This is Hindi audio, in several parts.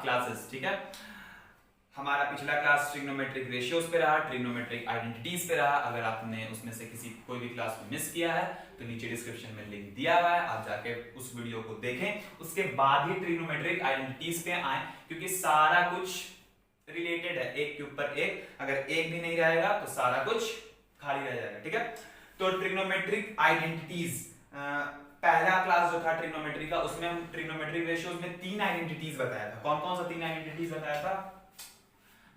क्लासेस। ठीक है, हमारा पिछला क्लास ट्रिग्नोमेट्रिक रेशियोज पे रहा, ट्रिग्नोमेट्रिक आइडेंटिटीज पे रहा। अगर आपने उसमें से कोई भी क्लास को मिस किया है तो नीचे डिस्क्रिप्शन में लिंक दिया हुआ है, आप जाके उस वीडियो को देखें। उसके बाद ही ट्रिग्नोमेट्रिक आइडेंटिटीज पे आए, क्योंकि सारा कुछ रिलेटेड है एक के ऊपर एक। अगर एक भी नहीं रहेगा तो सारा कुछ खाली रह जाएगा। ठीक है, तो ट्रिग्नोमेट्रिक आइडेंटिटीज पहला क्लास जो था ट्रिग्नोमेट्री का, उसमें हम ट्रिग्नोमेट्रिक रेशियोज में 3 आइडेंटिटीज बताया था। कौन कौन सा 3 आइडेंटिटीज बताया था?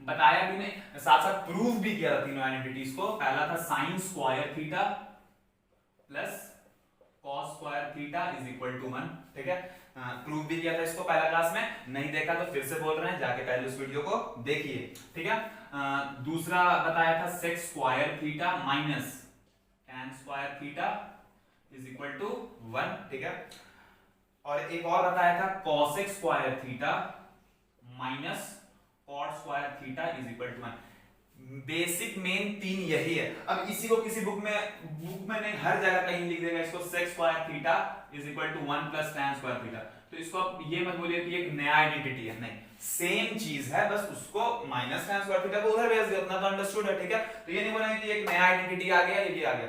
बताया भी नहीं, साथ साथ प्रूव भी किया था तीनों आइडेंटिटीज को। पहला था sine square theta plus cos square theta is equal to 1। ठीक है, प्रूव भी किया था इसको पहला क्लास में। नहीं देखा तो फिर से बोल रहे हैं, जाके पहले उस वीडियो को देखिए। ठीक है, दूसरा बताया था sec square theta minus tan square theta is equal to 1। ठीक है, और एक और बताया था cosec square theta minus cot square theta is equal to 1। Basic main 3 यही है। अब इसी को किसी बुक में नहीं, हर जगह कहीं लिख देगा इसको sec square theta is equal to 1 plus tan square theta. तो इसको आप ये मत बोलिए कि एक नया आइडेंटिटी है, नहीं, सेम चीज है, बस उसको माइनस tan स्क्वायर थीटा को उधर भेज दिया, उतना तो अंडरस्टूड है। ठीक है, तो ये नहीं बोलेंगे कि एक नया आइडेंटिटी आ गया, ये आ गया।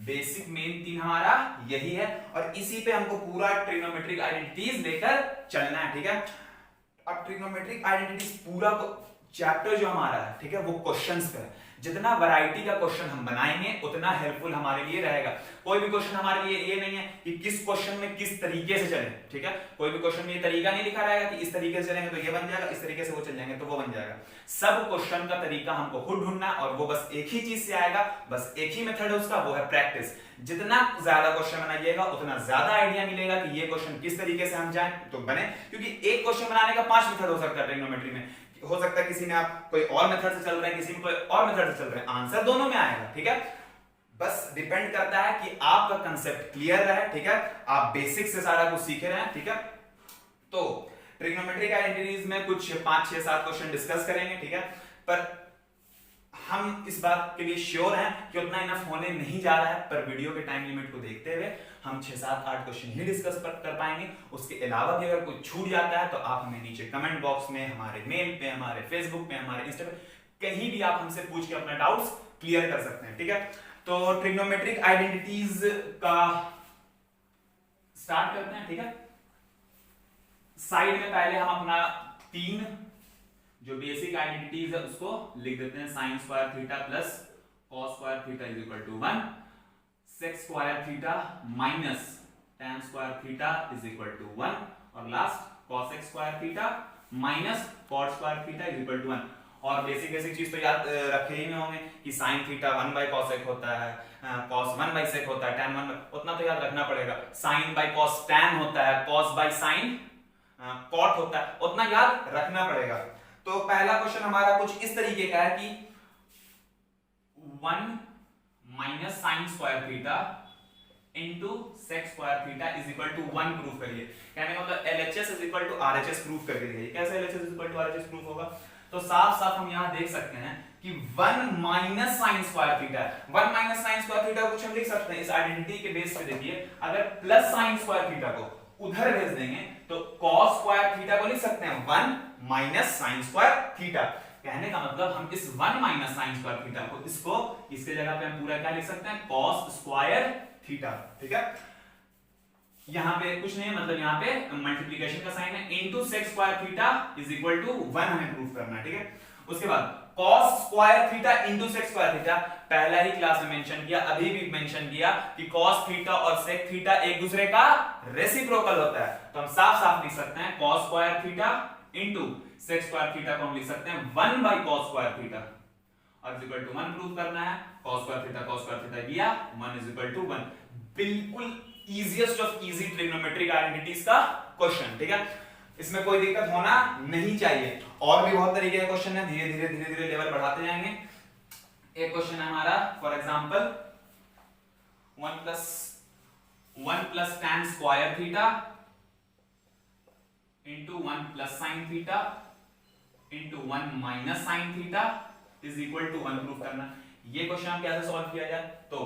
बेसिक मेन 3 हमारा यही है, और इसी पे हमको पूरा ट्रिग्नोमेट्रिक आइडेंटिटीज लेकर चलना है। ठीक है, अब ट्रिग्नोमेट्रिक आइडेंटिटीज पूरा चैप्टर जो हमारा है, ठीक है, वो क्वेश्चंस पे है। जितना वैरायटी का क्वेश्चन हम बनाएंगे उतना हेल्पफुल हमारे लिए रहेगा। कोई भी क्वेश्चन हमारे लिए ये नहीं है कि किस क्वेश्चन में किस तरीके से चले। ठीक है, कोई भी क्वेश्चन में ये तरीका नहीं लिखा रहेगा कि इस तरीके से चलेंगे तो ये बन जाएगा, इस तरीके से वो चल जाएंगे तो वो बन जाएगा। सब क्वेश्चन का तरीका हमको खुद ढूंढना है, और वो बस एक ही चीज से आएगा, बस एक ही मेथड है उसका, वो है प्रैक्टिस। जितना ज्यादा क्वेश्चन बनाइएगा उतना ज्यादा आइडिया मिलेगा कि ये क्वेश्चन किस तरीके से हम जाएं तो बने। क्योंकि एक क्वेश्चन बनाने का 5 मेथड हो सकता है ट्रिग्नोमेट्री में। हो सकता है किसी में आप कोई और मेथड से चल रहे हैं, किसी में कोई और मेथड से चल रहे हैं, आंसर दोनों में आएगा। ठीक है, बस डिपेंड करता है कि आपका कंसेप्ट क्लियर रहे। ठीक है, आप बेसिक से सारा कुछ सीखे रहे हैं। ठीक है, तो ट्रिग्नोमेट्रिक आइडेंटिटीज में कुछ 5, 6, 7 क्वेश्चन डिस्कस करेंगे। ठीक है, पर हम इस बात के लिए श्योर हैं कि उतना इनफ होने नहीं जा रहा है, पर वीडियो के टाइम लिमिट को देखते हुए हम 6, 7, 8 क्वेश्चन ही डिस्कस कर पाएंगे। उसके अलावा भी अगर कुछ छूट जाता है तो आप हमें नीचे कमेंट बॉक्स में, हमारे मेल पे, हमारे फेसबुक पे, हमारे इंस्टा पे, कहीं भी आप हमसे पूछ के अपना डाउट्स क्लियर कर सकते हैं। ठीक है, तो ट्रिग्नोमेट्रिक आइडेंटिटीज का स्टार्ट करते हैं। ठीक है, साइड में पहले हम अपना 3 जो बेसिक आइडेंटिटीज है उसको लिख देते हैं। Sine square theta plus cos square theta is equal to 1, sec square theta minus tan square theta is equal to 1, और last cosec square theta minus cot square theta is equal to 1। और बेसिक चीज तो याद रखे ही में होंगे कि sin थीटा 1 बाय cosec होता है, cos 1 बाय sec होता है, tan 1 उतना तो याद रखना पड़ेगा। sin बाय cos tan होता है, cos बाय sin cot होता है, उतना याद रखना पड़ेगा। तो पहला क्वेश्चन हमारा कुछ इस तरीके का है कि 1 minus sine square theta into sec square theta is equal to 1 proof करिए। कहने का मतलब LHS is equal to RHS proof करके दिखाइए। कैसे LHS is equal to RHS proof होगा? तो साफ साफ हम यहां देख सकते हैं कि 1 minus sine square theta, 1 minus sine square theta कुछ हम लिख सकते हैं इस आइडेंटिटी के बेस पे। देखिए, अगर प्लस साइन स्क्वायर थीटा को उधर भेज देंगे तो cos स्क्वायर थीटा को लिख सकते हैं 1 माइनस साइन स्क्वायर थीटा। कहने का मतलब हम इस 1 माइनस साइन स्क्वायर थीटा को इसके जगह पे हम पूरा क्या लिख सकते हैं? cos square theta. ठीक है, यहां पे कुछ नहीं है, मतलब यहां पे मल्टीप्लिकेशन का साइन है, into sec square theta is equal to 1 हमें प्रूफ करना है। ठीक है, उसके बाद cos square theta into sec square theta पहला ही क्लास में मेंशन किया, अभी भी मेंशन किया कि cos थीटा और सेक थीटा एक दूसरे का रेसिप्रोकल होता है। तो हम साफ साफ लिख सकते हैं cos square theta into sec square theta को हम लिख सकते हैं 1 बाय cos स्क्वायर थीटा, और इज इक्वल टू 1 प्रूव करना है। cos स्क्वायर थीटा दिया, 1 इज इक्वल टू 1। बिल्कुल easiest of easy trigonometric identities का क्वेश्चन। ठीक है, इसमें कोई दिक्कत होना नहीं चाहिए। और भी बहुत तरीके के क्वेश्चन है, धीरे धीरे लेवल बढ़ाते जाएंगे। एक क्वेश्चन है हमारा, for example 1 plus tan square theta into 1 plus sine theta into 1 minus sine theta is equal to 1 proof करना। ये क्वेश्चन कैसे सॉल्व किया जाए? तो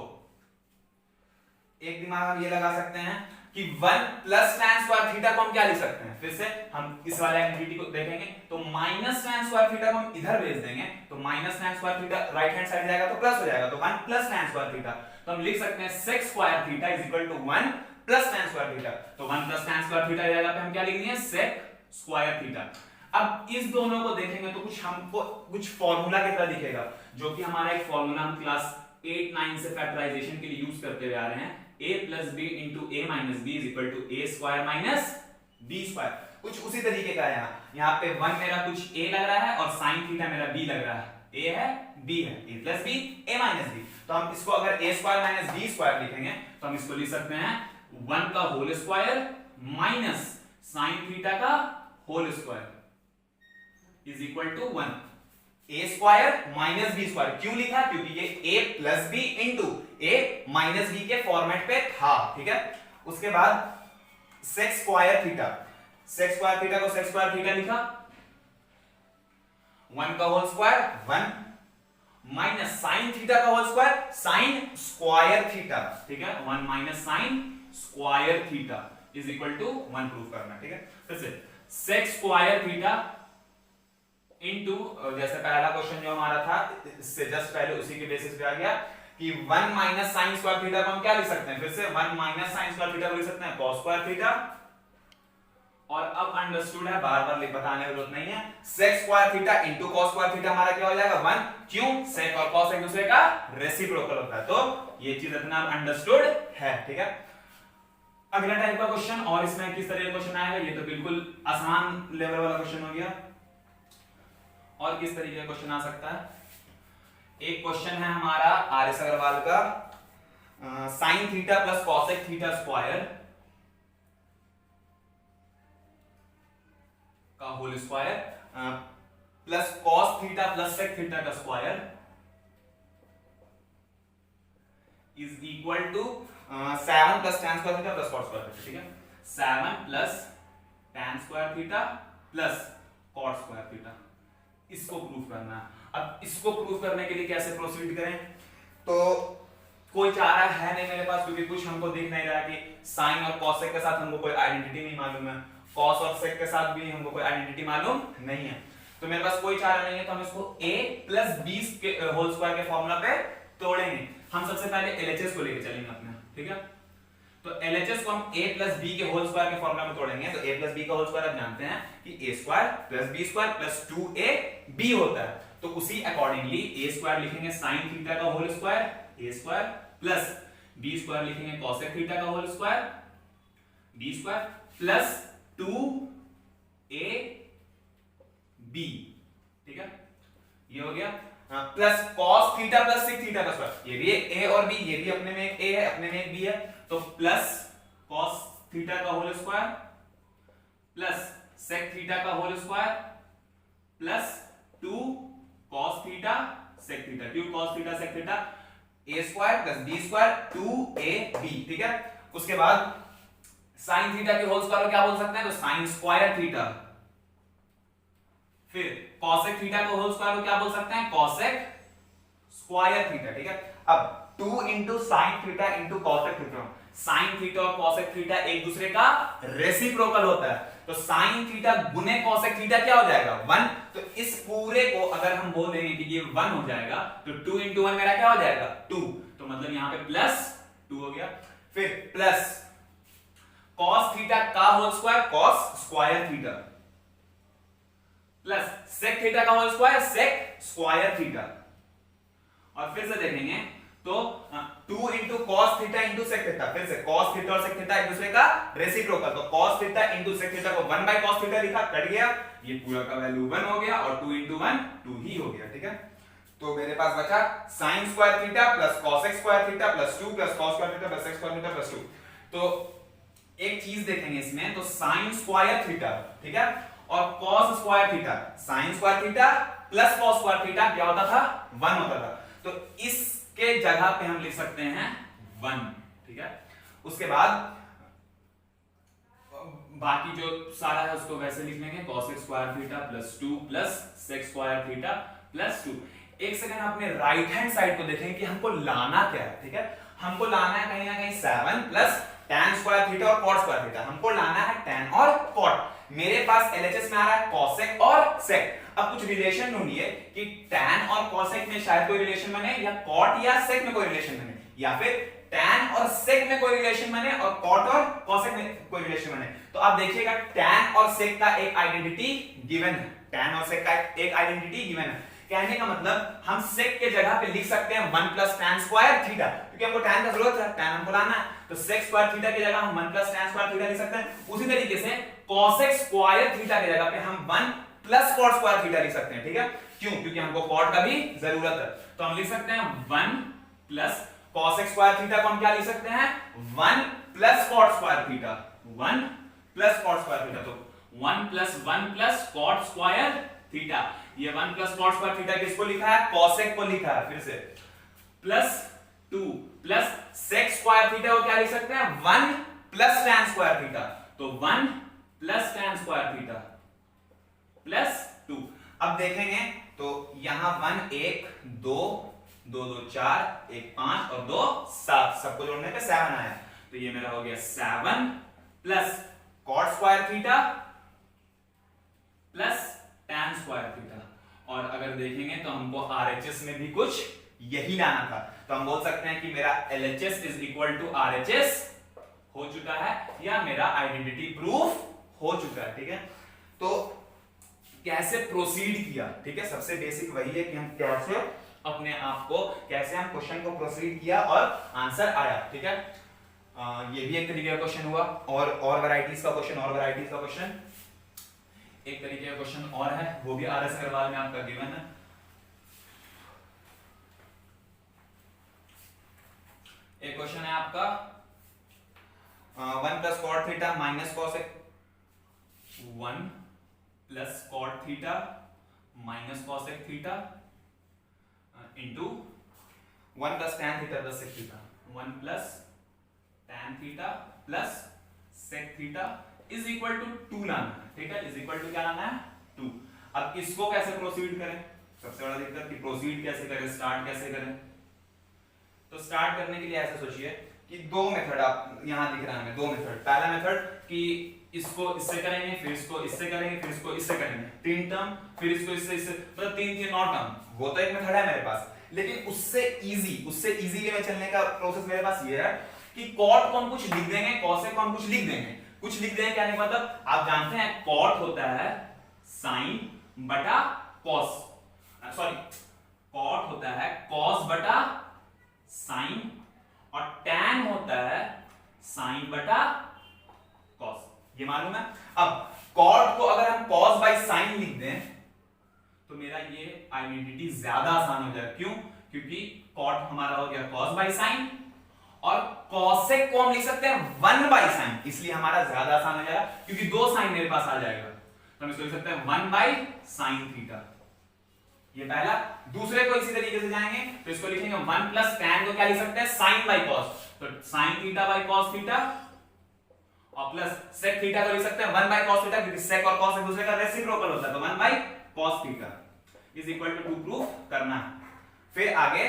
एक दिमाग हम ये लगा सकते हैं कि 1 प्लस tan स्क्वायर थीटा को हम क्या लिख सकते हैं, फिर से हम इस वाले आइडेंटिटी को देखेंगे तो माइनस tan स्क्वायर थीटा को हम इधर भेज देंगे तो minus tan square theta right hand side जाएगा तो प्लस हो जाएगा, तो 1 प्लस tan स्क्वायर थीटा, तो हम लिख सकते हैं sec square theta is equal to 1 plus tan square theta, तो 1 प्लस tan स्क्वायर थीटा जगह पे हम क्या लिख दिए sec स्क्वायर थीटा। अब इस दोनों को देखेंगे तो कुछ हमको कुछ फार्मूला की तरह दिखेगा, जो कि हमारा एक फार्मूला हम क्लास 8-9 से फैक्टराइजेशन के लिए यूज करते हुए आ रहे हैं, a plus B into a minus b is equal to a square minus B square. कुछ उसी तरीके का है यहाँ पे 1 मेरा कुछ a लग रहा है और साइन थीटा मेरा b लग रहा है, a है b है, a plus B a minus B, तो हम इसको अगर a square minus b square लिखेंगे तो हम इसको लिख सकते हैं 1 का whole square minus sine theta का whole square is equal to 1 a square minus B square. क्यों लिखा, क्योंकि ये a plus B into a minus B के फॉर्मेट पे था, ठीक है। उसके बाद sec square theta, sec square theta को sec स्क्वायर थीटा लिखा, 1 का whole square 1 minus sine theta का whole square sine square theta, ठीक है, 1 minus sine square theta is equal to 1 prove करना, ठीक है। फिर से sec स्क्वायर थीटा इनटू जैसे पहला क्वेश्चन जो हमारा था इससे जस्ट पहले उसी के बेसिस पे आ गया कि 1 माइनस साइन स्क्वायर थीटा को हम क्या लिख सकते हैं, फिर से 1 माइनस साइन स्क्वायर थीटा को लिख सकते हैं cos स्क्वायर थीटा, और अब अंडरस्टूड है, बार बार बताने की जरूरत नहीं है, sec square theta into cos square theta हमारा क्या हो जाएगा 1, क्यों, sec और cos एक दूसरे का रेसिप्रोकल होता है, तो ये चीज इतना अंडरस्टूड है, ठीक है। अगला टाइप का क्वेश्चन, और इसमें किस तरह का क्वेश्चन आएगा, ये तो बिल्कुल आसान लेवल वाला क्वेश्चन हो गया। और किस तरीके का क्वेश्चन आ सकता है, एक क्वेश्चन है हमारा आर एस अग्रवाल का, sine theta plus cosec theta square का whole square plus cos theta plus sec theta का square is equal to 7 plus tan square theta plus cot square theta, ठीक है, 7 plus tan square theta plus cot square theta, इसको प्रूफ करना है। अब इसको प्रूफ करने के लिए कैसे प्रोसीड करें, तो कोई चारा है नहीं मेरे पास, क्योंकि कुछ हमको दिख नहीं रहा कि साइन और कॉसेक के साथ हमको कोई आइडेंटिटी नहीं मालूम है, कॉस और सेक के साथ भी हमको कोई आइडेंटिटी मालूम नहीं है, तो मेरे पास कोई चारा नहीं है, तो हम इसको a प्लस बी के होल स्क्वायर के फॉर्मूला पे तोड़ेंगे। हम सबसे पहले LHS को लेके चलेंगे अपने, ठीक है, तो LHS को हम a प्लस बी के होल स्क्वायर के फॉर्मूला में तोड़ेंगे, तो a प्लस बी का होल स्क्वायर आप जानते हैं कि a square plus b square plus 2ab होता है, तो उसी अकॉर्डिंगली a स्क्वायर लिखेंगे साइन थीटा का whole square a square plus b square लिखेंगे cosec थीटा का whole square b square plus 2ab, ठीक है, ये हो गया, plus cos theta plus sec theta का स्क्वायर, ये भी एक a और b, ये भी अपने में एक a है अपने में एक b है, तो प्लस cos थीटा का whole square plus sec theta का whole square plus 2 cos theta sec theta, 2 cos theta sec theta, a square plus b square 2ab, ठीक है। उसके बाद sin थीटा के होल स्क्वायर को क्या बोल सकते हैं, तो sin स्क्वायर थीटा, फिर cosec थीटा को होल स्क्वायर को क्या बोल सकते हैं, cosec स्क्वायर थीटा, ठीक है। अब 2 into sine theta into cosec theta, sine theta और cosec थीटा एक दूसरे का रेसिप्रोकल होता है, तो साइन थीटा गुने cosec थीटा क्या हो जाएगा 1, तो इस पूरे को अगर हम बोल देंगे कि ये 1 हो जाएगा, तो 2 इंटू 1 मेरा क्या हो जाएगा 2, तो मतलब यहां पे प्लस 2 हो गया, फिर प्लस cos थीटा का whole square cos square theta plus sec theta का whole square sec square theta, और फिर से देखेंगे तो 2 into cos theta into sec theta, फिर से cos थीटा और sec थीटा एक दूसरे का रेसिप्रोकल, तो cos theta into sec theta को 1 बाय cos थीटा लिखा, कट गया, ये पूरा का वैल्यू 1 हो गया, और 2 इंटू 1 2 ही हो गया, ठीक है। तो मेरे पास बचा sin square theta plus cosec square theta plus 2 plus cos square theta plus sec square theta plus 2। तो एक चीज देखेंगे इसमें, तो sin स्क्वायर थीटा, ठीक है, और cos square theta, sin square theta plus cos square theta क्या होता था 1 होता था, तो इसके जगह पे हम लिख सकते हैं 1, ठीक है। उसके बाद बाकी जो सारा है उसको वैसे लिख लेंगे, cosec square theta plus 2 plus sec square theta plus 2। एक सेकंड अपने राइट हैंड साइड को देखेंगे कि हमको लाना क्या है, ठीक है, हमको लाना है कहीं ना कहीं 7 प्लस tan स्क्वायर थीटा और cot स्क्वायर थीटा, हमको लाना है tan और cot। मेरे पास LHS में आ रहा है cosec और sec। अब कुछ रिलेशन ढूंढिए कि tan और cosec में शायद कोई रिलेशन बने, या cot या sec में कोई रिलेशन बने, या फिर tan और sec में कोई रिलेशन बने और cot और cosec में कोई रिलेशन बने। तो आप देखिएगा tan और sec का एक आइडेंटिटी गिवन है, tan और sec का एक आइडेंटिटी गिवन है। कहने का मतलब हम sec के जगह पे लिख सकते हैं 1 प्लस tan स्क्वायर थीटा, क्योंकि हमको tan का जरूरत है, tan हमको लाना है, तो sec स्क्वायर थीटा की जगह हम 1 प्लस tan स्क्वायर थीटा लिख सकते हैं। उसी तरीके से cosec स्क्वायर थीटा की जगह पे हम 1 प्लस cot स्क्वायर थीटा लिख सकते हैं, ठीक है? क्यों? क्योंकि हमको cot का भी जरूरत है, तो हम लिख सकते हैं 1 प्लस cosec स्क्वायर थीटा को हम क्या लिख सकते हैं 1 plus cot square theta, 1 plus cot square theta. तो 1 प्लस cot स्क्वायर थीटा, ये 1 प्लस cot स्क्वायर थीटा किसको लिखा है, cosec को लिखा है, फिर से plus 2 plus sec square theta को क्या लिख सकते हैं 1 प्लस tan स्क्वायर थीटा, तो 1 plus tan square theta plus 2। अब देखेंगे तो यहां 1 1 2 2 2 4 1 5 और 2 7, सबको जोड़ने पे 7 आया, तो ये मेरा हो गया 7 plus cot square theta plus tan square theta. और अगर देखेंगे तो हमको RHS में भी कुछ यही लाना था, तो हम बोल सकते हैं कि मेरा LHS is equal to RHS हो चुका है, या मेरा आइडेंटिटी प्रूफ हो चुका है, ठीक है? तो कैसे प्रोसीड किया, ठीक है? सबसे बेसिक वही है कि हम कैसे अपने आप को, कैसे हम क्वेश्चन को प्रोसीड किया और आंसर आया, ठीक है? ये भी एक तरीके का क्वेश्चन हुआ, और वैरायटीज का क्वेश्चन, और वैरायटीज का क्वेश्चन एक तरीके का क्वेश्चन और है, वो भी RS अग्रवाल में आपका गिवन है। एक क्वेश्चन है आपका 1 plus cot theta minus cosec, 1 plus cot theta minus cosec theta into 1 plus tan theta plus sec theta, 1 plus tan theta plus sec theta is equal to 2 लाना है, ठीक है? इज इक्वल टू क्या लाना है 2। अब इसको कैसे प्रोसीड करें, सबसे बड़ा दिक्कत कि प्रोसीड कैसे करें, स्टार्ट कैसे करें। तो स्टार्ट करने के लिए ऐसा सोचिए कि दो मेथड आप यहां दिख रहा है, दो मेथड। पहला मेथड कि इसको इससे करेंगे, फिर इसको इससे करेंगे, फिर इसको इससे करेंगे, 3 टर्म, फिर इसको इससे, मतलब 3 9 टर्म, वो तो एक मेथड है मेरे पास। लेकिन उससे इजी वे में चलने का प्रोसेस मेरे पास ये है कि cot को हम कुछ लिख देंगे, cosec को हम कुछ लिख देंगे। कुछ लिख देंगे क्या मतलब, आप जानते हैं cot होता है sin बटा cos, सॉरी cot होता है cos बटा sin, और tan होता है sin बटा cos, ये मालूम है। अब cot को अगर हम cos बाई sin लिख दें तो मेरा ये आइडेंटिटी ज्यादा आसान हो जाएगा। क्यों? क्योंकि cot हमारा हो गया cos बाई sin, और cosec को हम लिख सकते हैं 1 बाई sin, इसलिए हमारा ज्यादा आसान हो जाएगा, क्योंकि 2 sin मेरे पास आ जाएगा, तो हम इसको लिख सकते हैं 1 बाई sin थीटा। ये पहला। दूसरे को इसी तरीके से जाएंगे तो इसको लिखेंगे 1 प्लस tan को क्या लिख सकते हैं sin बाई cos, तो sin theta by cos theta, और प्लस sec थीटा को लिख सकते हैं 1 बाई cos थीटा, क्योंकि sec और cos एक दूसरे का रेसिप्रोकल होता है, तो 1 by cos theta is equal to 2 proof करना है। फिर आगे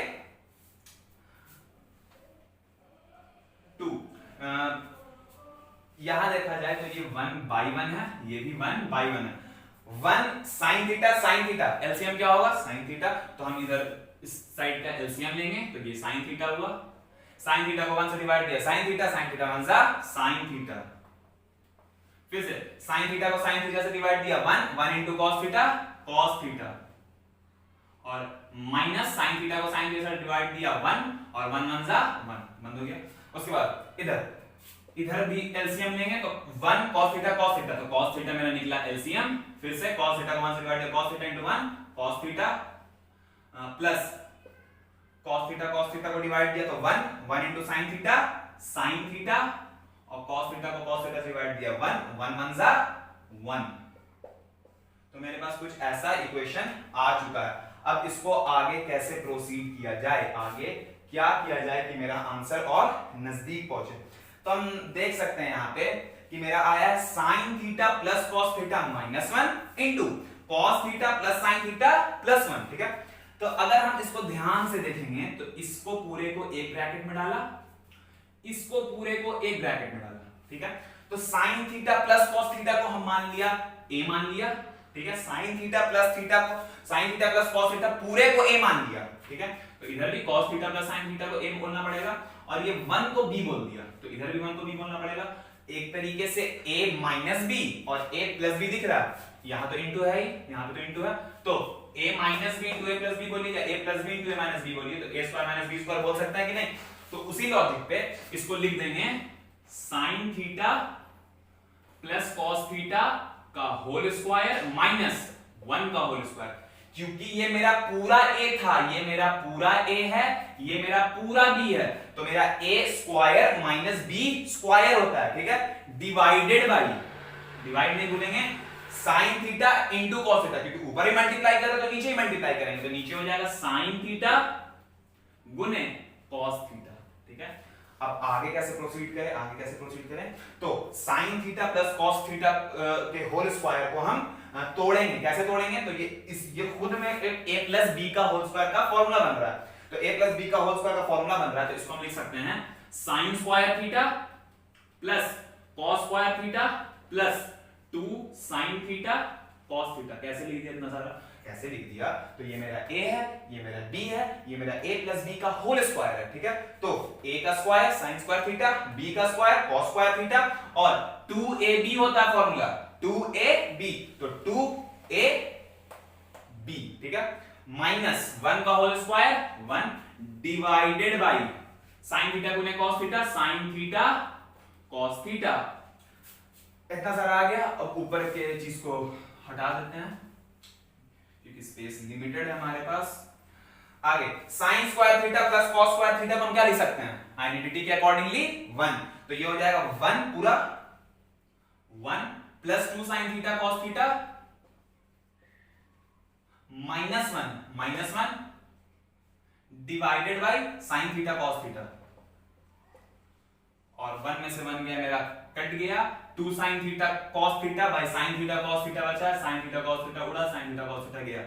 2, यहां देखा जाए तो ये 1 बाई 1 है, ये भी 1 बाई 1 है। 1 sin थीटा एलसीएम क्या होगा sin थीटा, तो हम इधर इस साइड का एलसीएम लेंगे, तो ये sin थीटा हुआ। sin थीटा को 1 से डिवाइड दिया, sin थीटा 1 जा sin थीटा। फिर से sin थीटा को sin थीटा से डिवाइड दिया, 1 into cos theta cos theta, और माइनस sin थीटा को sin थीटा से डिवाइड दिया 1, और 1 जा 1, बंद हो गया। उसके बाद इधर भी एलसीएम लेंगे, तो 1 cos थीटा, तो cos थीटा मेरा निकला एलसीएम। फिर से cos थीटा को 1 से डिवाइड किया, cos theta into 1 cos theta, plus cos theta को डिवाइड दिया तो 1 into sin थीटा, और cos थीटा को cos थीटा से डिवाइड दिया 1 जा 1। तो मेरे पास कुछ ऐसा इक्वेशन आ चुका है। अब इसको आगे कैसे प्रोसीड किया जाए, आगे क्या किया जाए कि मेरा आंसर और नजदीक पहुंचे। तो हम देख सकते हैं यहाँ पे कि मेरा आया है sin theta plus cos theta -1 into cos theta plus sin theta plus 1, ठीक है। तो अगर हम इसको ध्यान से देखेंगे तो इसको पूरे को एक ब्रैकेट में डाला, इसको पूरे को एक ब्रैकेट में डाला, ठीक है। तो sign theta plus cos theta को हम मान लिया a मान लिया, ठीक है। Sign theta plus cos theta पूरे को a मान लिया, ठीक है। तो इधर भी cos theta plus sin theta को a बोलना पड़ेगा और ये 1 को b बोल दिया, तो इधर भी 1 को b बोलना पड़ेगा। एक तरीके से a माइनस b और a प्लस b दिख रहा है, यहां तो इनटू है ही, यहां पे तो इनटू है, तो a minus b into a plus b बोलिए या a plus b into a minus b बोलिए, तो a square minus b square बोल सकता है कि नहीं। तो उसी लॉजिक पे इसको लिख देंगे sin theta plus cos theta का होल स्क्वायर माइनस 1 का होल स्क्वायर, क्योंकि ये मेरा पूरा a था, ये मेरा पूरा a है, ये मेरा पूरा b है, तो मेरा a square minus b square होता है, ठीक है। डिवाइडेड बाई, डिवाइड नहीं भूलेंगे, sign theta into cos theta, क्योंकि ऊपर ही मल्टीप्लाई कर रहे तो नीचे ही मल्टीप्लाई करेंगे, तो नीचे हो जाएगा साइन थीटा गुने कॉस थीटा, ठीक है। अब आगे कैसे प्रोसीड करें, तो sign theta plus cos theta के होल स्क्वायर को हम तोड़ेंगे। कैसे तोड़ेंगे, तो ये खुद में एक a प्लस b का होल स्क्वायर का फॉर्मूला बन रहा है, तो a प्लस b का होल स्क्वायर का फॉर्मूला बन रहा है, तो इसको हम लिख सकते हैं sine square theta plus cos square theta plus 2 sign theta cos theta. कैसे लिख दिया इतना सारा, कैसे लिख दिया, तो ये मेरा a है, ये मेरा b है, ये मेरा a प्लस b का होल स्क्वायर है, ठीक है। तो a का square sine square theta, b का स्क्वायर कॉस स्क्वायर थीटा और 2ab होता है फॉर्मूला 2ab, तो 2ab, ठीक है, माइनस 1 का whole square 1 divided by sine theta गुने cos theta, sine theta cos theta. इतना सारा आ गया। अब ऊपर के चीज को हटा देते हैं क्योंकि स्पेस लिमिटेड है हमारे पास। आगे sign square theta plus cos square theta को हम क्या लिख सकते हैं, आइडेंटिटी के अकॉर्डिंगली 1, तो ये हो जाएगा 1 पूरा 1 plus 2 sign theta cos theta minus 1 divided by sine theta cos theta, और 1 में से 1 गया मेरा कट गया, 2 sign theta cos theta by sine theta cos theta बचा, साइन थीटा कॉस थीटा उड़ा, साइन थीटा कॉस थीटा गया,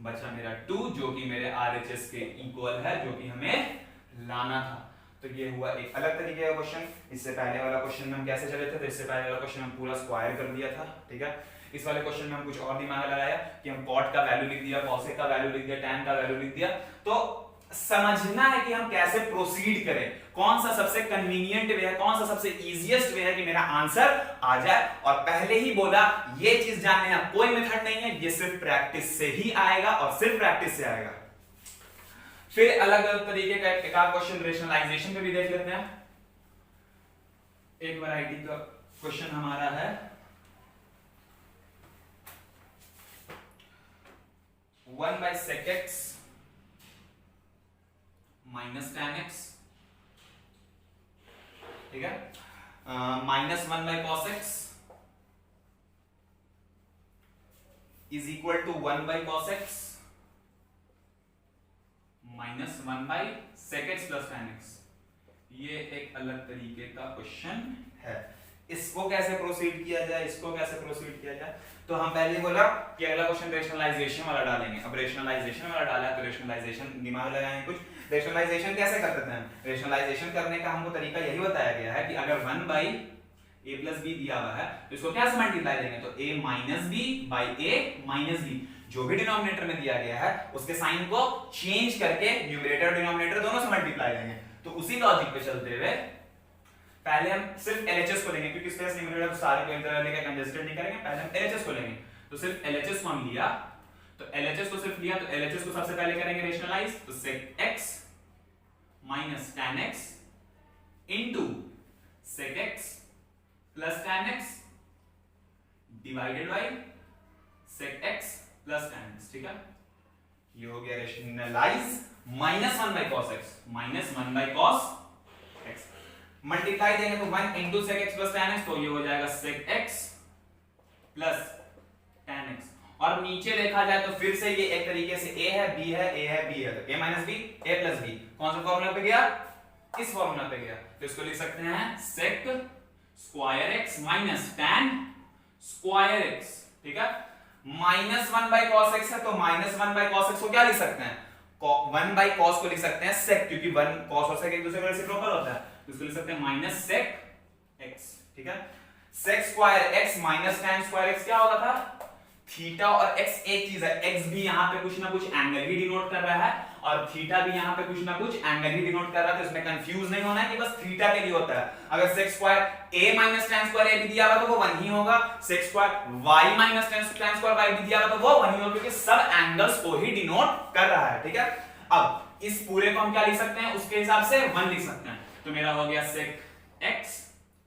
बचा मेरा 2 जो कि मेरे RHS के इक्वल है, जो कि हमें लाना था। तो ये हुआ एक अलग तरीके का क्वेश्चन। इससे पहले वाला क्वेश्चन में हम कैसे चले थे, तो इससे पहले वाला क्वेश्चन हम पूरा स्क्वायर कर दिया था, ठीक है। इस वाले क्वेश्चन में हम कुछ और दिमाग लगाया कि हम कॉट का वैल्यू लिख दिया, कॉसेक का वैल्यू लिख दिया, टैन का वैल्यू लिख दिया। तो समझना है कि हम कैसे प्रोसीड करें, कौन सा सबसे कन्वीनियंट वे है, कौन सा सबसे इजीएस्ट वे है कि मेरा आंसर आ जाए। और पहले ही बोला ये चीज जानने का कोई मेथड नहीं है, ये सिर्फ प्रैक्टिस से ही आएगा और सिर्फ प्रैक्टिस से आएगा। फिर अलग अलग तरीके का एक आध क्वेश्चन रेशनलाइजेशन पे भी देख लेते हैं। एक वैरायटी का क्वेश्चन हमारा है 1/sec x minus tan x, ठीक है, minus 1/cos x is equal to 1/cos x minus 1/sec x plus tan x। ये एक अलग तरीके का क्वेश्चन है। इसको कैसे प्रोसीड किया जाए, इसको कैसे प्रोसीड किया जाए, तो हम पहले बोला कि अगला क्वेश्चन रेशनलाइजेशन वाला डालेंगे। अब रेशनलाइजेशन वाला डाला है तो रेशनलाइजेशन दिमाग लगाएंगे कुछ। रेशनलाइजेशन कैसे करते हैं, रेशनलाइजेशन करने का हमको तरीका यही बताया गया है कि अगर 1/a प्लस b दिया हुआ है तो इसको क्या से मल्टीप्लाई देंगे, तो a minus b by a minus b, जो भी डिनोमिनेटर में दिया गया है उसके साइन को चेंज करके न्यूमरेटर और डिनोमिनेटर दोनों से मल्टीप्लाई देंगे। तो उसी लॉजिक पे चलते हुए पहले हम सिर्फ LHS को लेंगे, क्योंकि स्पेस लिमिटेड है सारे को एक तरह लेकर कंजेस्टेड नहीं करेंगे। पहले हम LHS को लेंगे, तो सिर्फ LHS को हम लिया, तो LHS को सिर्फ लिया, तो LHS को सबसे पहले करेंगे रेशनलाइज, तो sec x minus tan x into sec x plus tan x divided by sec x plus tan x, ठीक है। ये हो गया rationalise minus 1/cos x minus 1/cos x, multiply देंगे तो 1 into sec x plus tan x, तो ये हो जाएगा sec x plus tan x। और नीचे देखा जाए तो फिर से ये एक तरीके से a है, b है, a है, b है, तो a minus b, a plus b कौन सा फॉर्मूला पे गया, इस फॉर्मूला पे गया। तो इसको लिख सकते हैं sec square x minus tan square x, ठीक है। माइनस 1/cos x है, तो माइनस 1/cos x को क्या लिख सकते हैं, 1/cos को लिख सकते हैं sec, क्योंकि 1 cos और sec एक दूसरे के रेसिप्रोकल होता है, तो इसको लिख सकते हैं माइनस सेक एक्स, ठीक है। Sec square x minus tan square x क्या होगा था, थीटा और एक्स एक चीज है, एक्स भी यहाँ पे कुछ ना कुछ एंगल ही डिनोट कर रहा है और थीटा भी यहाँ पे कुछ ना कुछ एंगल ही डिनोट कर रहा है, तो इसमें कंफ्यूज नहीं होना है कि बस थीटा के लिए होता है। अगर sec square a minus tan square a भी दिया हुआ तो वो 1 ही होगा, sec square y minus tan square y भी दिया हुआ तो वो 1 ही होगा, क्योंकि सब एंगल्स को ही डिनोट कर रहा है, ठीक है। अब इस पूरे को हम क्या लिख सकते हैं, उसके हिसाब से 1 लिख सकते हैं, तो मेरा हो गया सेक x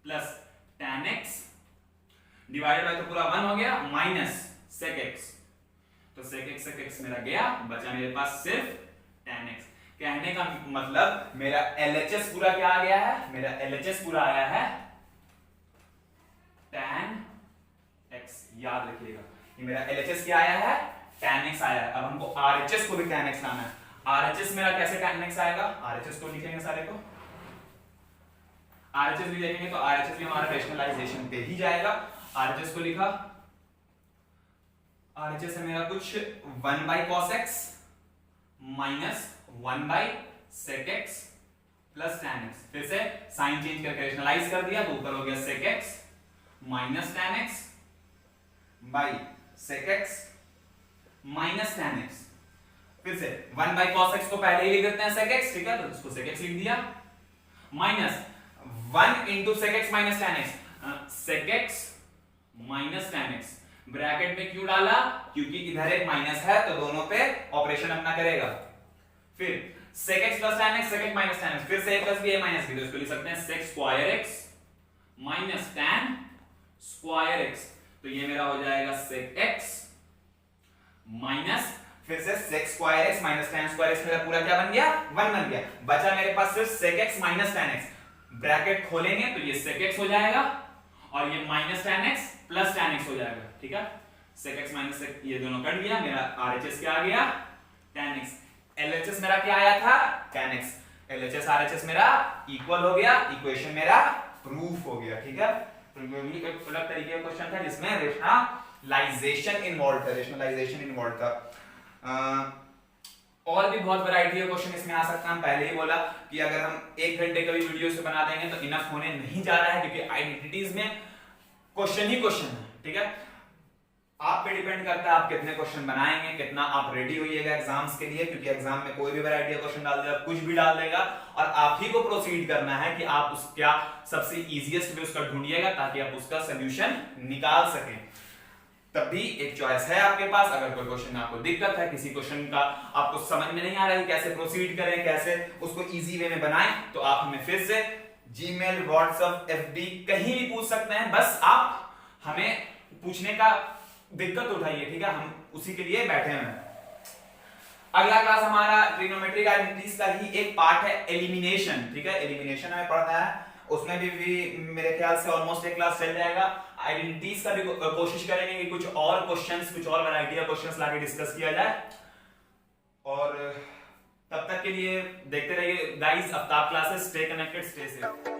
plus tan x divided bye, तो पूरा 1 हो गया, माइनस सेक x, तो सेक x मेरा गया, बचा मेरे पास सिर्फ tan x। कहने का मतलब मेरा LHS पूरा क्या आ गया है, मेरा LHS पूरा आया है tan x, याद रखिएगा ये मेरा LHS क्या आया है, tan x आया है। अब हमको RHS को भी tan x लाना है, RHS मेरा कैसे tan x आएगा, RHS को लिखेंगे सारे को, RHS भी देखेंगे तो RHS भी हमारा रेशनलाइजेशन पे ही जाएगा। RHS को लिखा, RHS है मेरा कुछ 1 by cos x minus 1 by sec x plus tan x, फिर से साइन चेंज करके रेशनलाइज कर दिया तो ऊपर हो गया sec x minus tan x by sec x minus tan x, फिर से 1 by cos x को पहले ही लिख देते हैं sec x, ठीक है, तो इसको sec x लिख दिया, minus 1 into sec x minus tan x, sec x minus tan x, bracket में क्यों डाला, क्योंकि इधर एक माइनस है तो दोनों पे ऑपरेशन अपना करेगा। फिर sec x plus tan x, sec x minus tan x, फिर से a plus b a minus b, तो इसको लिख सकते हैं sec square x minus tan square x, तो ये मेरा हो जाएगा sec x माइनस, फिर से sec square x minus tan square x, मेरा पूरा क्या बन गया, 1 बन गया, बचा मेरे पास सिर्फ sec x minus tan x, bracket खोलेंगे तो ये sec x हो जाएगा और ये minus tan x plus tan x हो जाएगा, ठीक है। sec x माइनस sec, ये दोनों कट गया, मेरा RHS क्या आ गया, tan x, LHS मेरा क्या आया था, tan x, LHS RHS मेरा इक्वल हो गया, इक्वेशन मेरा प्रूफ हो गया, ठीक है। तो ये भी एक अलग तरीके का क्वेश्चन था जिसमें रेशनलाइजेशन इन्वॉल्व था, रेशनलाइजेशन इन्वॉल्व था। और भी बहुत वैरायटी है क्वेश्चन इसमें आ सकता है। हम पहले ही बोला कि अगर हम 1 घंटे का भी वीडियो से बना देंगे तो इनफ होने नहीं जा रहा है, क्योंकि आइडेंटिटीज में क्वेश्चन ही क्वेश्चन है, ठीक है। आप पे डिपेंड करता है आप कितने क्वेश्चन बनाएंगे, कितना आप रेडी होइएगा एग्जाम्स के लिए, क्योंकि एग्जाम में कोई भी वैरायटी का क्वेश्चन डाल देगा, कुछ भी डाल देगा और आप ही को प्रोसीड करना है कि आप उसका सबसे इजीएस्ट वे उसका ढूंढिएगा ताकि आप उसका सोल्यूशन निकाल सकें। तब भी एक चॉइस है आपके पास, अगर कोई क्वेश्चन में आपको दिक्कत है, किसी क्वेश्चन का आपको समझ में नहीं आ रहा है कैसे प्रोसीड करें, कैसे उसको इजी वे में बनाएं, तो आप हमें फिर से जीमेल, व्हाट्सएप, एफबी कहीं भी पूछ सकते हैं, बस आप हमें पूछने का दिक्कत उठाइए, ठीक है, हम उसी के लिए बैठे हैं। अगला क्लास हमारा ट्रिग्नोमेट्रिक आइडेंटिटीज का ही एक पार्ट है एलिमिनेशन, ठीक है, एलिमिनेशन हमें पढ़ना है, उसमें भी मेरे ख्याल से ऑलमोस्ट एक क्लास चल जाएगा। आइडेंटिटीज का भी कोशिश करेंगे कि कुछ और क्वेश्चंस, कुछ और वैरायटी का क्वेश्चंस लाके डिस्कस किया जाए, और तब तक के लिए देखते रहिए guys Aftab classes, stay connected, stay safe.